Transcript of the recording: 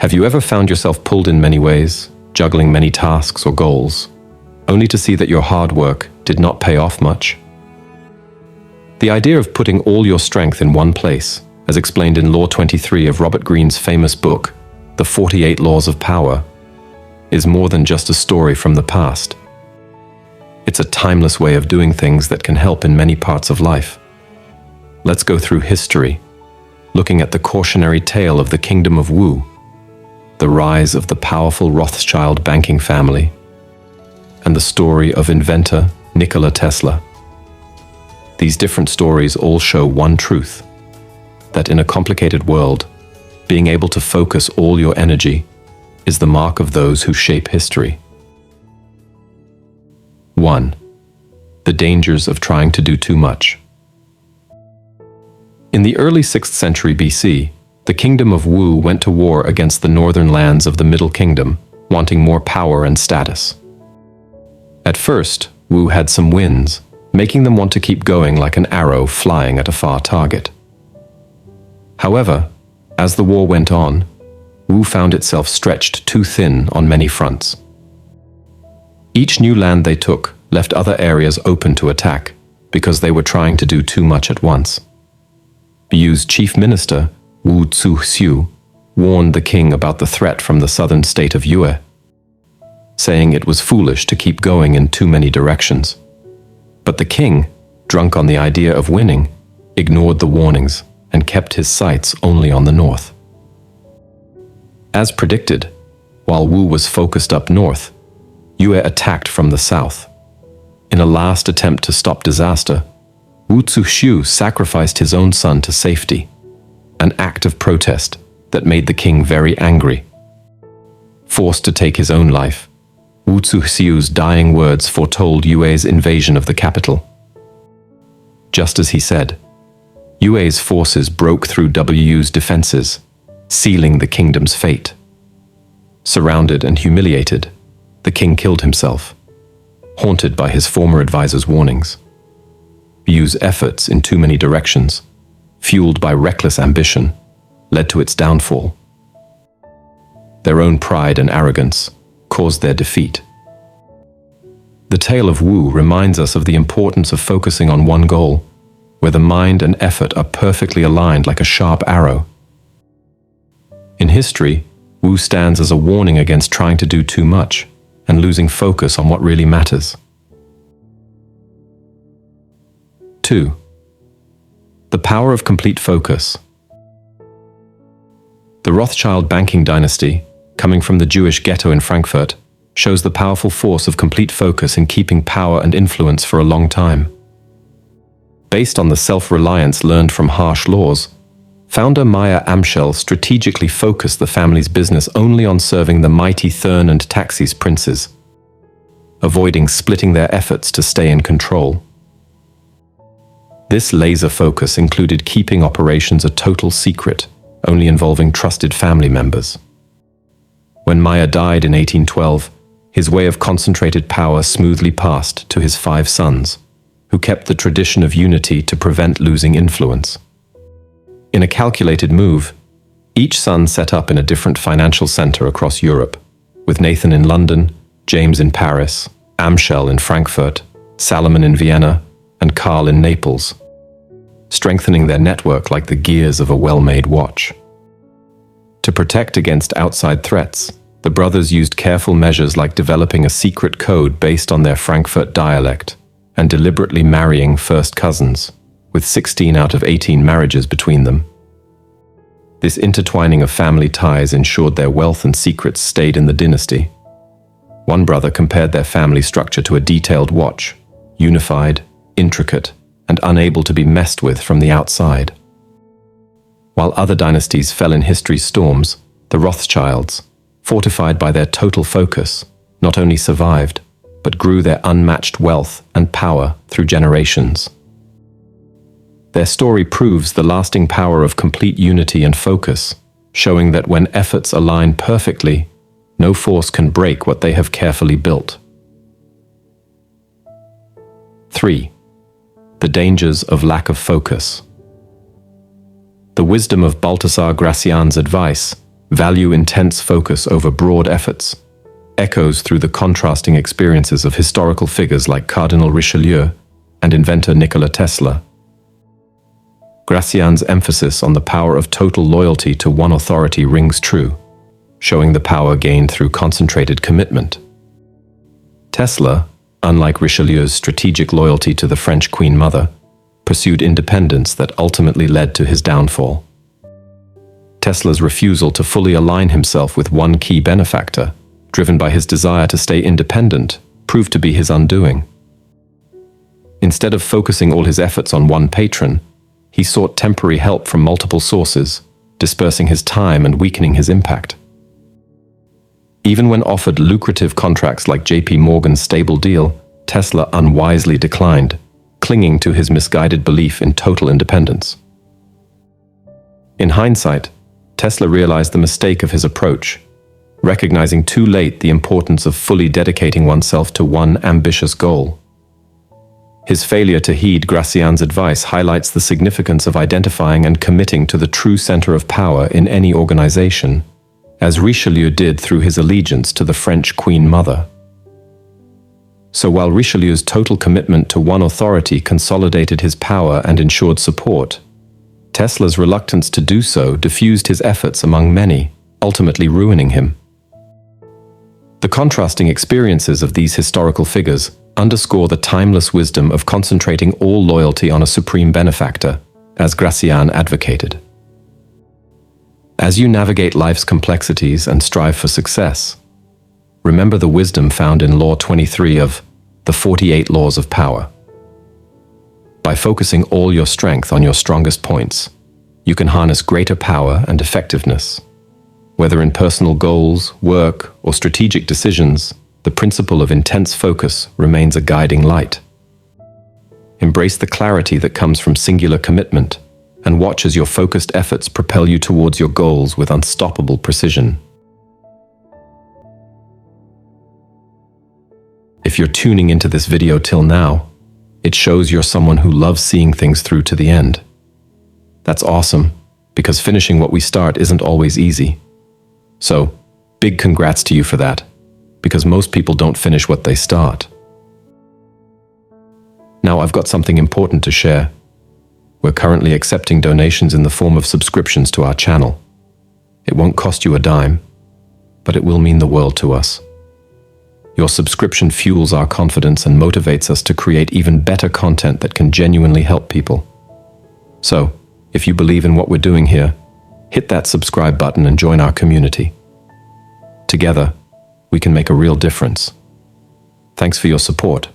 Have you ever found yourself pulled in many ways, juggling many tasks or goals, only to see that your hard work did not pay off much? The idea of putting all your strength in one place, as explained in Law 23 of Robert Greene's famous book, The 48 Laws of Power, is more than just a story from the past. It's a timeless way of doing things that can help in many parts of life. Let's go through history, looking at the cautionary tale of the Kingdom of Wu, the rise of the powerful Rothschild banking family, and the story of inventor Nikola Tesla. These different stories all show one truth, that in a complicated world, being able to focus all your energy is the mark of those who shape history. 1. The dangers of trying to do too much. In the early 6th century BC, the Kingdom of Wu went to war against the northern lands of the Middle Kingdom, wanting more power and status. At first, Wu had some wins, making them want to keep going like an arrow flying at a far target. However, as the war went on, Wu found itself stretched too thin on many fronts. Each new land they took left other areas open to attack because they were trying to do too much at once. Wu's chief minister, Wu Zhu warned the king about the threat from the southern state of Yue, saying it was foolish to keep going in too many directions. But the king, drunk on the idea of winning, ignored the warnings and kept his sights only on the north. As predicted, while Wu was focused up north, Yue attacked from the south. In a last attempt to stop disaster, Wu Zhu sacrificed his own son to safety, an act of protest that made the king very angry. Forced to take his own life, Wu Zhu's dying words foretold Yue's invasion of the capital. Just as he said, Yue's forces broke through Wu's defenses, sealing the kingdom's fate. Surrounded and humiliated, the king killed himself, haunted by his former advisor's warnings. Wu's efforts in too many directions, fueled by reckless ambition, led to its downfall. Their own pride and arrogance caused their defeat. The tale of Wu reminds us of the importance of focusing on one goal, where the mind and effort are perfectly aligned like a sharp arrow. In history, Wu stands as a warning against trying to do too much and losing focus on what really matters. 2. The power of complete focus. The Rothschild banking dynasty, coming from the Jewish ghetto in Frankfurt, shows the powerful force of complete focus in keeping power and influence for a long time. Based on the self-reliance learned from harsh laws, founder Meyer Amschel strategically focused the family's business only on serving the mighty Thurn and Taxis princes, avoiding splitting their efforts to stay in control. This laser focus included keeping operations a total secret, only involving trusted family members. When Meyer died in 1812, his way of concentrated power smoothly passed to his 5 sons, who kept the tradition of unity to prevent losing influence. In a calculated move, each son set up in a different financial center across Europe, with Nathan in London, James in Paris, Amschel in Frankfurt, Salomon in Vienna, and Karl in Naples, strengthening their network like the gears of a well-made watch. To protect against outside threats, the brothers used careful measures like developing a secret code based on their Frankfurt dialect and deliberately marrying first cousins, with 16 out of 18 marriages between them. This intertwining of family ties ensured their wealth and secrets stayed in the dynasty. One brother compared their family structure to a detailed watch, unified, intricate, and unable to be messed with from the outside. While other dynasties fell in history's storms, the Rothschilds, fortified by their total focus, not only survived, but grew their unmatched wealth and power through generations. Their story proves the lasting power of complete unity and focus, showing that when efforts align perfectly, no force can break what they have carefully built. 3. The dangers of lack of focus. The wisdom of Balthasar Gracian's advice value intense focus over broad efforts, echoes through the contrasting experiences of historical figures like Cardinal Richelieu and inventor Nikola Tesla. Gracian's emphasis on the power of total loyalty to one authority rings true, showing the power gained through concentrated commitment. Tesla, unlike Richelieu's strategic loyalty to the French Queen Mother, pursued independence that ultimately led to his downfall. Tesla's refusal to fully align himself with one key benefactor, driven by his desire to stay independent, proved to be his undoing. Instead of focusing all his efforts on one patron, he sought temporary help from multiple sources, dispersing his time and weakening his impact. Even when offered lucrative contracts like JP Morgan's stable deal, Tesla unwisely declined, clinging to his misguided belief in total independence. In hindsight, Tesla realized the mistake of his approach, recognizing too late the importance of fully dedicating oneself to one ambitious goal. His failure to heed Gracian's advice highlights the significance of identifying and committing to the true center of power in any organization, as Richelieu did through his allegiance to the French Queen Mother. So while Richelieu's total commitment to one authority consolidated his power and ensured support, Tesla's reluctance to do so diffused his efforts among many, ultimately ruining him. The contrasting experiences of these historical figures underscore the timeless wisdom of concentrating all loyalty on a supreme benefactor, as Gracian advocated. As you navigate life's complexities and strive for success, remember the wisdom found in Law 23 of the 48 Laws of Power. By focusing all your strength on your strongest points, you can harness greater power and effectiveness. Whether in personal goals, work, or strategic decisions, the principle of intense focus remains a guiding light. Embrace the clarity that comes from singular commitment, and watch as your focused efforts propel you towards your goals with unstoppable precision. If you're tuning into this video till now, it shows you're someone who loves seeing things through to the end. That's awesome, because finishing what we start isn't always easy. So, big congrats to you for that, because most people don't finish what they start. Now I've got something important to share. We're currently accepting donations in the form of subscriptions to our channel. It won't cost you a dime, but it will mean the world to us. Your subscription fuels our confidence and motivates us to create even better content that can genuinely help people. So, if you believe in what we're doing here, hit that subscribe button and join our community. Together, we can make a real difference. Thanks for your support.